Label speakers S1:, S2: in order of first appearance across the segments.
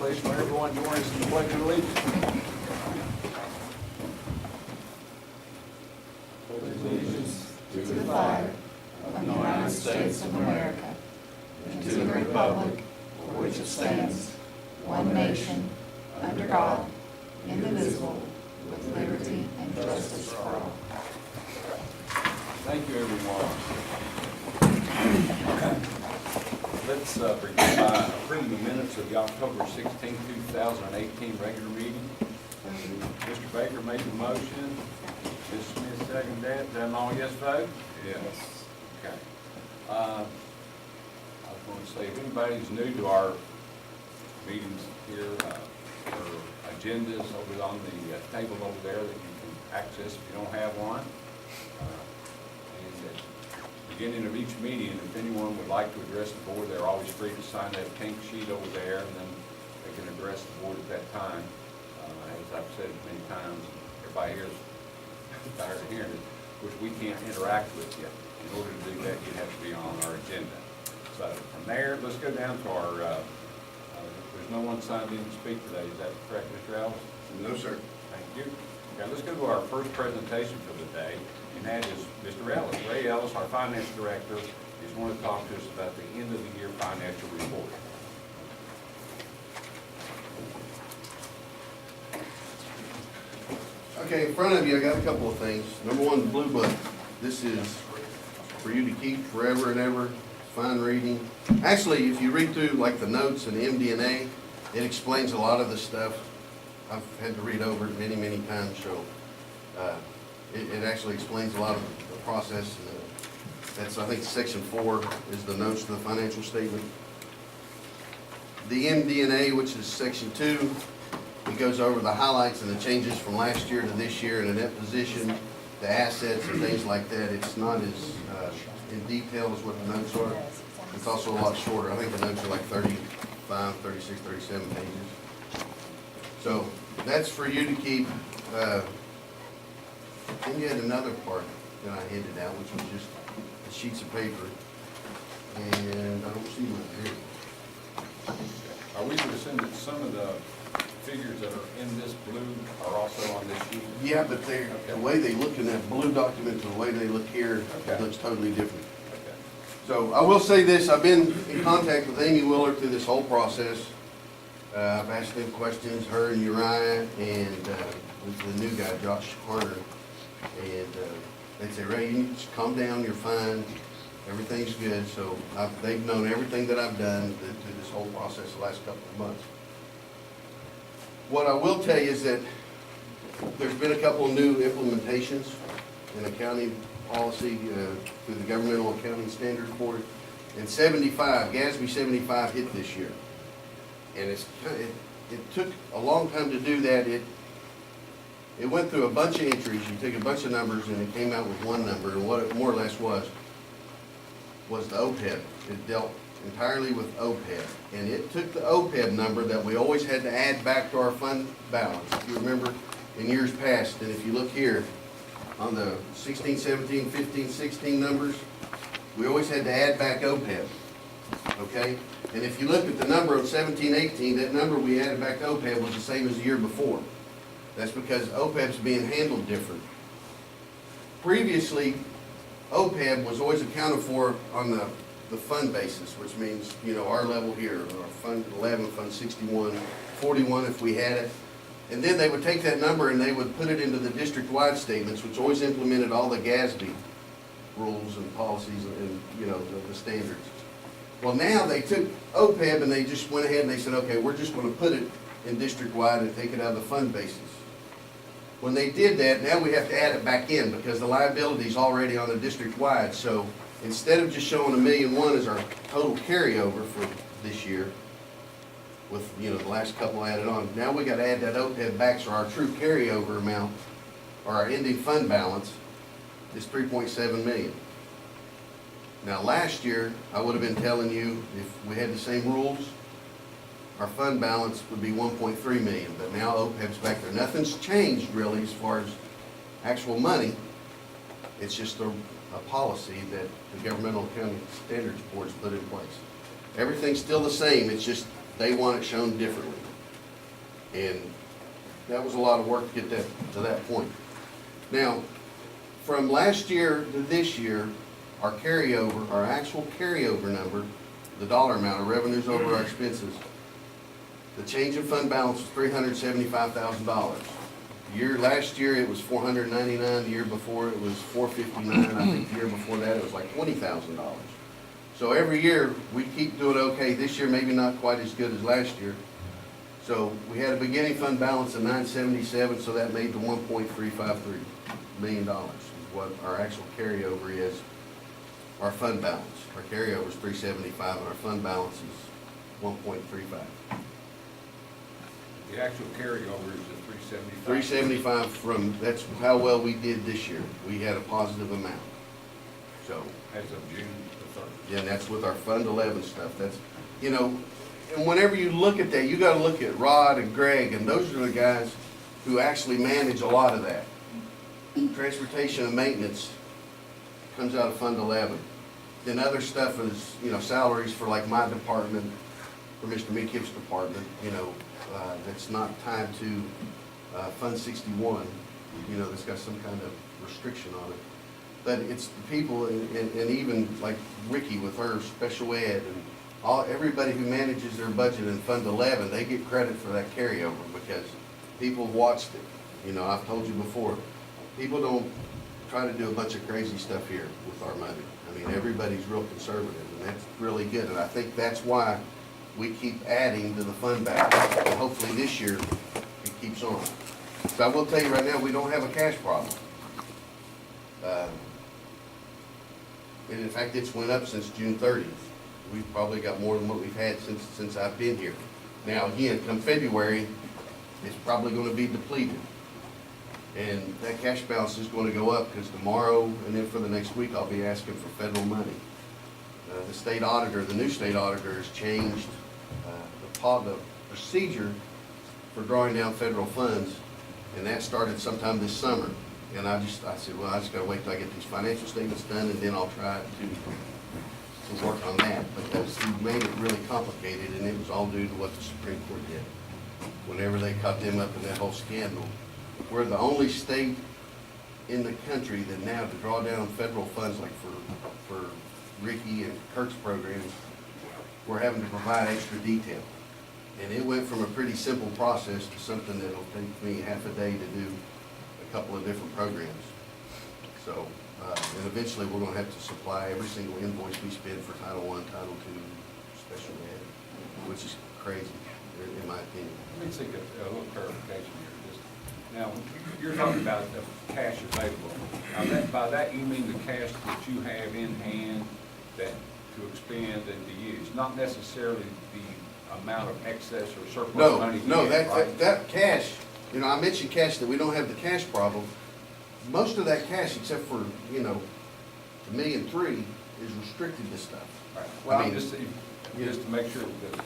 S1: please, for everyone join us in the pledge of allegiance.
S2: Allegiance to the flag of the United States of America and to the republic for which it stands, one nation, under God, indivisible, with liberty and justice for all.
S1: Thank you, everyone. Let's begin by approving the minutes of the October 16, 2018 regular meeting. Mr. Baker made the motion. Ms. Smith seconded that. Is that an all yes vote? Yes. Okay. I was going to say, if anybody's new to our meetings here, or agendas over on the table over there that you can access if you don't have one. And at the beginning of each meeting, if anyone would like to address the board, they're always free to sign that pink sheet over there, and then they can address the board at that time. As I've said many times, everybody here is tired of hearing it, which we can't interact with you. In order to do that, you'd have to be on our agenda. So from there, let's go down to our, there's no one signed in to speak today. Is that correct, Mr. Ellis?
S3: No, sir.
S1: Thank you. Okay, let's go to our first presentation for the day, and that is Mr. Ellis. Ray Ellis, our finance director, is going to talk to us about the end of the year financial report.
S3: Okay, in front of you, I got a couple of things. Number one, the blue book. This is for you to keep forever and ever. Fine reading. Actually, if you read through like the notes and the MD&A, it explains a lot of the stuff. I've had to read over it many, many times, so it actually explains a lot of the process. That's, I think, section 4 is the notes to the financial statement. The MD&A, which is section 2, it goes over the highlights and the changes from last year to this year in the net position, the assets and things like that. It's not as in detail as what the notes are. It's also a lot shorter. I think the notes are like 35, 36, 37 pages. So that's for you to keep. Then you had another part that I handed out, which was just the sheets of paper. And I don't see my here.
S1: Are we to assume that some of the figures that are in this blue are also on this sheet?
S3: Yeah, but the way they look in that blue document and the way they look here, it looks totally different.
S1: Okay.
S3: So I will say this, I've been in contact with Amy Willard through this whole process. I've asked them questions, her and Uriah, and with the new guy, Josh Harner. And they'd say, Ray, you need to calm down, you're fine, everything's good. So they've known everything that I've done through this whole process the last couple of months. What I will tell you is that there's been a couple of new implementations in accounting policy through the Governmental Accounting Standards Board. And 75, GASB 75 hit this year. And it took a long time to do that. It went through a bunch of entries. You take a bunch of numbers and it came out with one number. And what it more or less was the OPEB. It dealt entirely with OPEB. And it took the OPEB number that we always had to add back to our fund balance. If you remember in years past, and if you look here on the 16, 17, 15, 16 numbers, we always had to add back OPEB. Okay? And if you look at the number of 17, 18, that number we added back to OPEB was the same as the year before. That's because OPEB's being handled different. Previously, OPEB was always accounted for on the fund basis, which means, you know, our level here, our Fund 11, Fund 61, 41 if we had it. And then they would take that number and they would put it into the district-wide statements, which always implemented all the GASB rules and policies and, you know, the standards. Well, now they took OPEB and they just went ahead and they said, okay, we're just going to put it in district-wide and take it out of the fund basis. When they did that, now we have to add it back in because the liability is already on the district-wide. So instead of just showing $1.1 million as our total carryover for this year, with, you know, the last couple added on, now we got to add that OPEB back, so our true carryover amount, or our ending fund balance, is $3.7 million. Now last year, I would have been telling you if we had the same rules, our fund balance would be 1.3 million, but now OPEB's back there. Nothing's changed really as far as actual money. It's just a policy that the Governmental Accounting Standards Board's put in place. Everything's still the same, it's just they want it shown differently. And that was a lot of work to get that, to that point. Now, from last year to this year, our carryover, our actual carryover number, the dollar amount of revenues over our expenses, the change in fund balance was $375,000. Last year it was $499, the year before it was $459, I think the year before that it was like $20,000. So every year, we keep doing okay. This year, maybe not quite as good as last year. So we had a beginning fund balance of $977, so that made the $1.353 million, is what our actual carryover is, our fund balance. Our carryover is $375, and our fund balance is $1.35.
S1: The actual carryover is the 375.
S3: 375 from, that's how well we did this year. We had a positive amount. So,
S1: As of June the 3rd.
S3: yeah, and that's with our Fund 11 stuff. That's, you know, and whenever you look at that, you gotta look at Rod and Greg, and those are the guys who actually manage a lot of that. Transportation and maintenance comes out of Fund 11. Then other stuff is, you know, salaries for like my department, for Mr. Meekip's department, you know, that's not tied to Fund 61, you know, that's got some kind of restriction on it. But it's the people, and even like Ricky with her special ed, and everybody who manages their budget in Fund 11, they get credit for that carryover because people have watched it. You know, I've told you before, people don't try to do a bunch of crazy stuff here with our money. I mean, everybody's real conservative, and that's really good. And I think that's why we keep adding to the fund balance. And hopefully this year, it keeps on. So I will tell you right now, we don't have a cash problem. And in fact, it's went up since June 30th. We've probably got more than what we've had since I've been here. Now, again, come February, it's probably gonna be depleted. And that cash balance is gonna go up because tomorrow and then for the next week, I'll be asking for federal money. The state auditor, the new state auditor has changed the procedure for drawing down federal funds, and that started sometime this summer. And I said, well, I just gotta wait till I get these financial statements done, and then I'll try to work on that. But he made it really complicated, and it was all due to what the Supreme Court did. Whenever they caught them up in that whole scandal, we're the only state in the country that now to draw down federal funds, like for Ricky and Kirk's programs, we're having to provide extra detail. And it went from a pretty simple process to something that'll take me half a day to do a couple of different programs. So, and eventually we're gonna have to supply every single invoice we spend for Title I, Title II, special ed, which is crazy, in my opinion.
S1: Let me seek a little clarification here. Now, you're talking about the cash available. Now, by that, you mean the cash that you have in hand that to expend and to use, not necessarily the amount of excess or surplus money you
S3: No,
S1: have, right?
S3: that cash, you know, I mentioned cash, that we don't have the cash problem. Most of that cash, except for, you know, the $1.3 million, is restricted to stuff.
S1: Right. Well,
S3: I mean,
S1: just to make sure that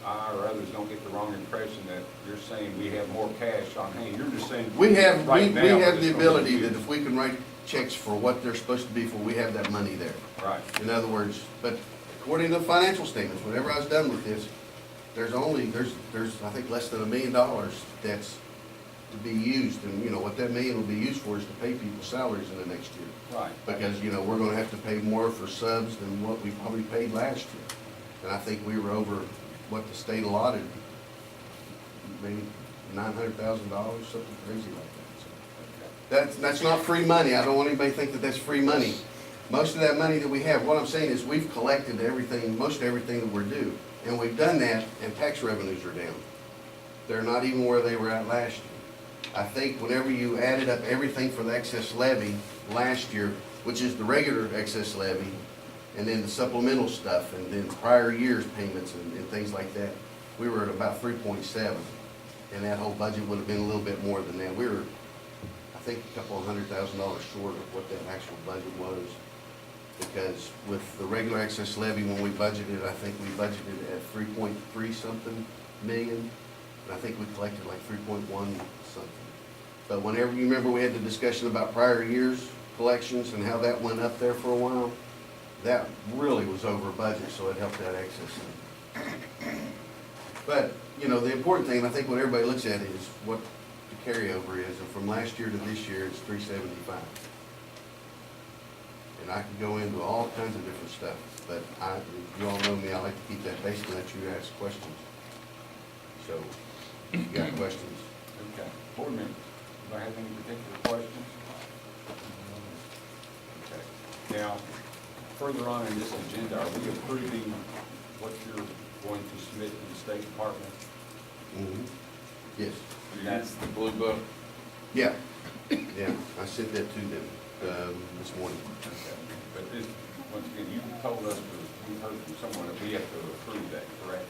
S1: I or others don't get the wrong impression that you're saying we have more cash on hand. You're just saying.
S3: We have,
S1: right
S3: we
S1: now,
S3: have
S1: but
S3: the
S1: it's gonna be
S3: ability that
S1: used.
S3: if we can write checks for what they're supposed to be for, we have that money there.
S1: Right.
S3: In other words, but according to the financial statements, whenever I was done with this, there's I think less than $1 million that's to be used, and you know, what that million will be used for is to pay people's salaries in the next year.
S1: Right.
S3: Because, you know, we're gonna have to pay more for subs than what we probably paid last year. And I think we were over what the state allotted, maybe $900,000, something crazy like that. So that's not free money. I don't want anybody to think that that's free money. Most of that money that we have, what I'm saying is we've collected everything, most everything that we're due. And we've done that, and tax revenues are down. They're not even where they were at last year. I think whenever you added up everything for the excess levy last year, which is the regular excess levy, and then the supplemental stuff, and then prior year's payments and things like that, we were at about 3.7. And that whole budget would have been a little bit more than that. We were, I think, a couple of $100,000 short of what that actual budget was. Because with the regular excess levy, when we budgeted, I think we budgeted at 3.3 something million. And I think we collected like 3.1 something. But whenever, you remember we had the discussion about prior years' collections and how that went up there for a while? That really was over budget, so it helped that excess. But you know, the important thing, and I think what everybody looks at is what the carryover is, and from last year to this year, it's 375. And I could go into all kinds of different stuff, but you all know me, I like to keep that basic, let you ask questions. So, if you got questions?
S1: Okay. Board members, do I have any particular questions? Okay. Now, further on in this agenda, are we approving what you're going to submit to the State Department?
S3: Mm-hmm. Yes.
S4: That's the blue book.
S3: Yeah, yeah, I sent that to them, this morning.
S1: Okay. But this, once again, you told us, we heard from someone that we have to approve that, correct?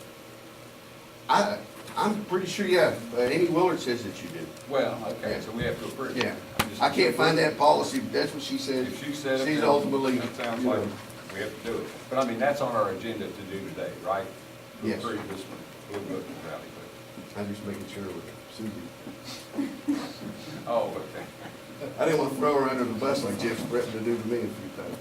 S3: I'm pretty sure, yeah, Amy Willard says that you did.
S1: Well, okay, so we have to approve it.
S3: Yeah,
S1: I'm just-
S3: I can't find that policy, but that's what she said.
S1: If she said it.
S3: She's
S1: then
S3: ultimately.
S1: That sounds like we have to do it. But I mean, that's on our agenda to do today, right? To
S3: Yes.
S1: approve this one, Blue Book and Rally Book.
S3: I'm just making sure with Susie.
S1: Oh, okay.
S3: I didn't want to throw her under the bus like Jeff's threatened to do to me a few times.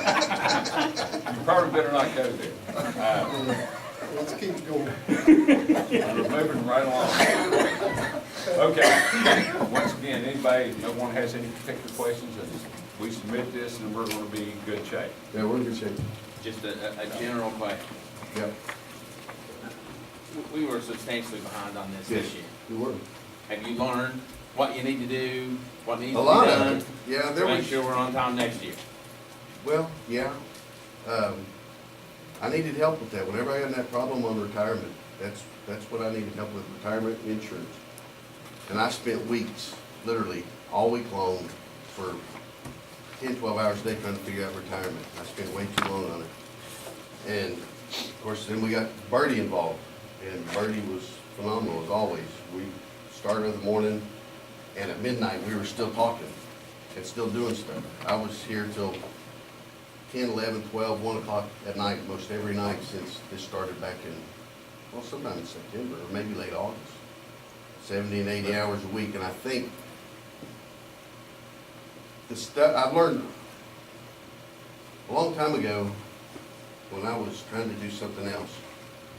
S1: You probably better not go there.
S5: Let's keep going.
S1: We're moving right along. Okay, once again, anybody, no one has any particular questions, and we submit this and we're gonna be in good shape.
S3: Yeah, we're in good shape.
S4: Just a general question.
S3: Yep.
S4: We were substantially behind on this
S3: Yes,
S4: year.
S3: we were.
S4: Have you learned what you need to do, what needs
S3: A
S4: to be
S3: lot
S4: done?
S3: of it. Yeah,
S4: To
S3: there
S4: make
S3: was,
S4: sure we're on time next year.
S3: well, yeah. I needed help with that. Whenever I had that problem on retirement, that's what I needed help with, retirement insurance. And I spent weeks, literally, all week long, for 10, 12 hours a day trying to figure out retirement. I spent way too long on it. And, of course, then we got Bertie involved, and Bertie was phenomenal, as always. We started in the morning, and at midnight, we were still talking and still doing stuff. I was here till 10, 11, 12, 1 o'clock at night, most every night since this started back in, well, sometime in September, or maybe late August. 70 and 80 hours a week, and I think the stuff, I've learned a long time ago, when I was trying to do something else.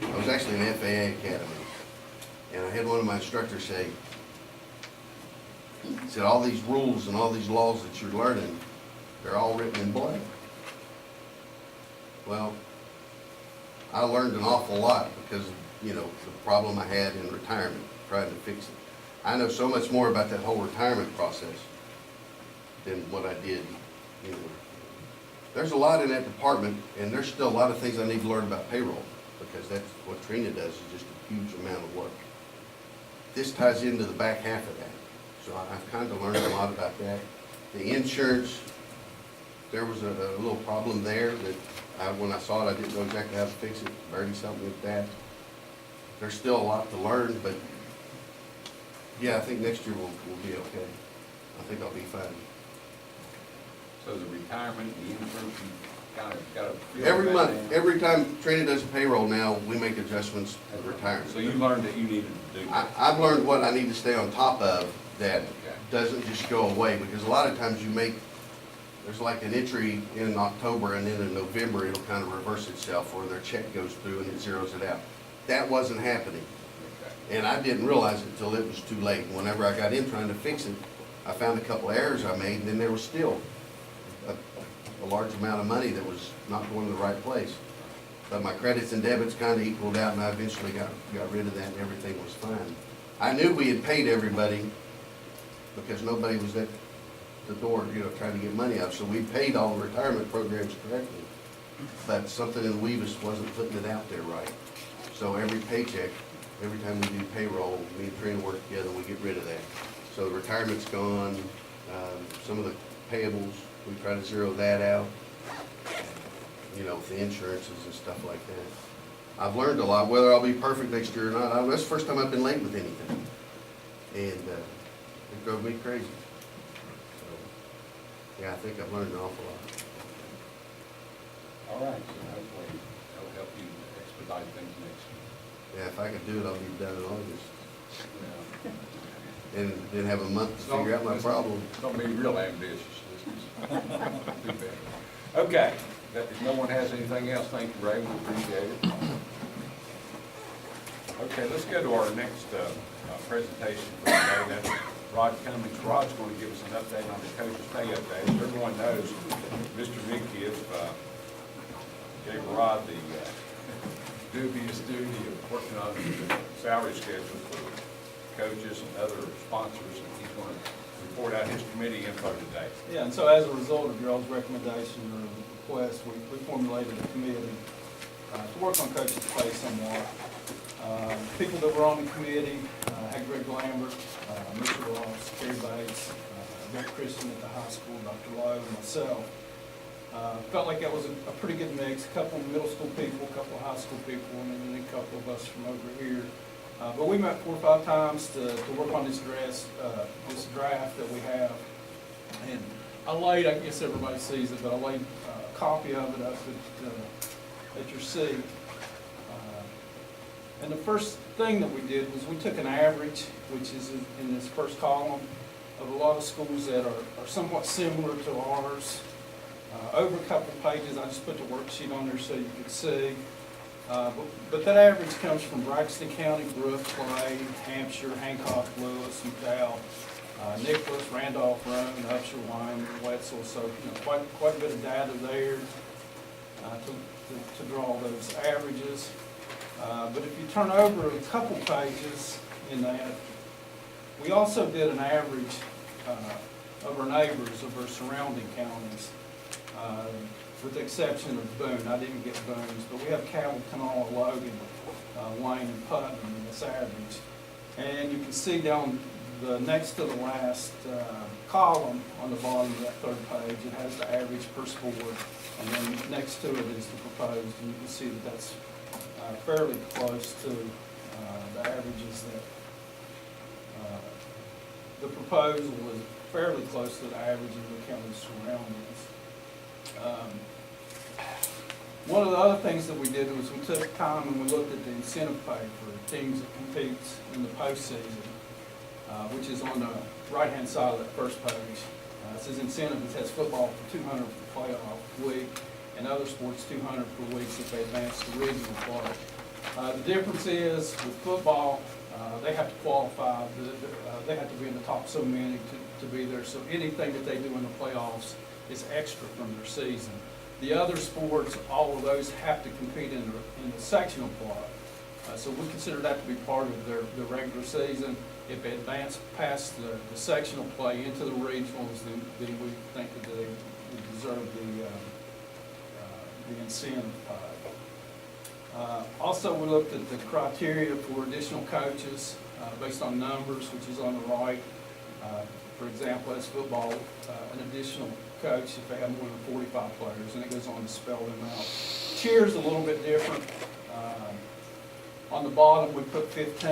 S3: I was actually in FAA Academy, and I had one of my instructors say, he said, all these rules and all these laws that you're learning, they're all written in blood. Well, I learned an awful lot because, you know, the problem I had in retirement, trying to fix it. I know so much more about that whole retirement process than what I did, you know. There's a lot in that department, and there's still a lot of things I need to learn about payroll, because that's what Trina does, is just a huge amount of work. This ties into the back half of that, so I've kind of learned a lot about that. The insurance, there was a little problem there that when I saw it, I didn't know exactly how to fix it. Bertie something with that. There's still a lot to learn, but yeah, I think next year we'll be okay. I think I'll be fine.
S1: So the retirement, the insurance, you kind of got to.
S3: Every month, every time Trina does payroll now, we make adjustments at retirement.
S1: So you learned that you needed to do that.
S3: I've learned what I need to stay on top of that
S1: Okay.
S3: doesn't just go away, because a lot of times you make, there's like an entry in October and then in November, it'll kind of reverse itself, or their check goes through and it zeroes it out. That wasn't happening,
S1: Okay.
S3: and I didn't realize it until it was too late. Whenever I got in trying to fix it, I found a couple of errors I made, and then there was still a large amount of money that was not going to the right place. But my credits and debits kind of equaled out, and I eventually got rid of that, and everything was fine. I knew we had paid everybody, because nobody was at the door, you know, trying to get money out. So we paid all the retirement programs correctly, but something in Weavis wasn't putting it out there right. So every paycheck, every time we do payroll, me and Trina work together, we get rid of that. So the retirement's gone, some of the payables, we try to zero that out, you know, with the insurances and stuff like that. I've learned a lot. Whether I'll be perfect next year or not, that's the first time I've been late with anything. And it drove me crazy. So, yeah, I think I've learned an awful lot.
S1: All right, so hopefully that'll help you expedite things next
S3: Yeah, if I could do it, I'll be done in August.
S1: year.
S3: And then have a month to figure out my problem.
S1: Don't be real ambitious. This is too bad. Okay, if no one has anything else, thank you, Ray, we appreciate it. Okay, let's go to our next presentation for today. That's Rod Cummings. Rod's going to give us an update on the coach's pay update. As everyone knows, Mr. Midkiff gave Rod the dubious duty of working on the salary schedule for coaches and other sponsors, and he's going to report out his committee info today.
S5: Yeah, and so as a result of your all's recommendation or request, we formulated a committee to work on coaches' pay somewhat. People that were on the committee had Greg Lambert, Mr. Ross, Kerry Bates, Rick Christian at the high school, Dr. Lowe, and myself. Felt like that was a pretty good mix, a couple of middle school people, a couple of high school people, and then a couple of us from over here. But we met 4 or 5 times to work on this draft that we have. And I laid, I guess everybody sees it, but I laid a copy of it up at your seat. And the first thing that we did was we took an average, which is in this first column, of a lot of schools that are somewhat similar to ours. Over a couple of pages, I just put the worksheet on there so you could see. But that average comes from Braxton County, Brooke, Clay, Hampshire, Hancock, Lewis, McDowell, Nicholas, Randolph, Rome, Upshur, Wyman, Wetzel. So quite a bit of data there to draw those averages. But if you turn over a couple pages in that, we also did an average of our neighbors, of our surrounding counties, with the exception of Boone. I didn't get Boone's, but we have Cabell, Kanawha, Logan, Wayne, and Putnam in this average. And you can see down the next to the last column on the bottom of that third page, it has the average per sport, and then next to it is the proposed, and you can see that that's fairly close to the averages that the proposal was fairly close to the average of the county surroundings. One of the other things that we did was we took time and we looked at the incentive pay for teams that compete in the postseason, which is on the right-hand side of that first page. It says incentive, it has football for $200 for playoff week, and other sports $200 per week if they advance to regional play. The difference is with football, they have to qualify. They have to be in the top so many to be there. So anything that they do in the playoffs is extra from their season. The other sports, all of those have to compete in the sectional play. So we consider that to be part of their regular season. If they advance past the sectional play into the regionals, then we think that they deserve the incentive pay. Also, we looked at the criteria for additional coaches based on numbers, which is on the right. For example, as football, an additional coach if they have more than 45 players, and it goes on to spell them out. Cheer's a little bit different. On the bottom, we put 15.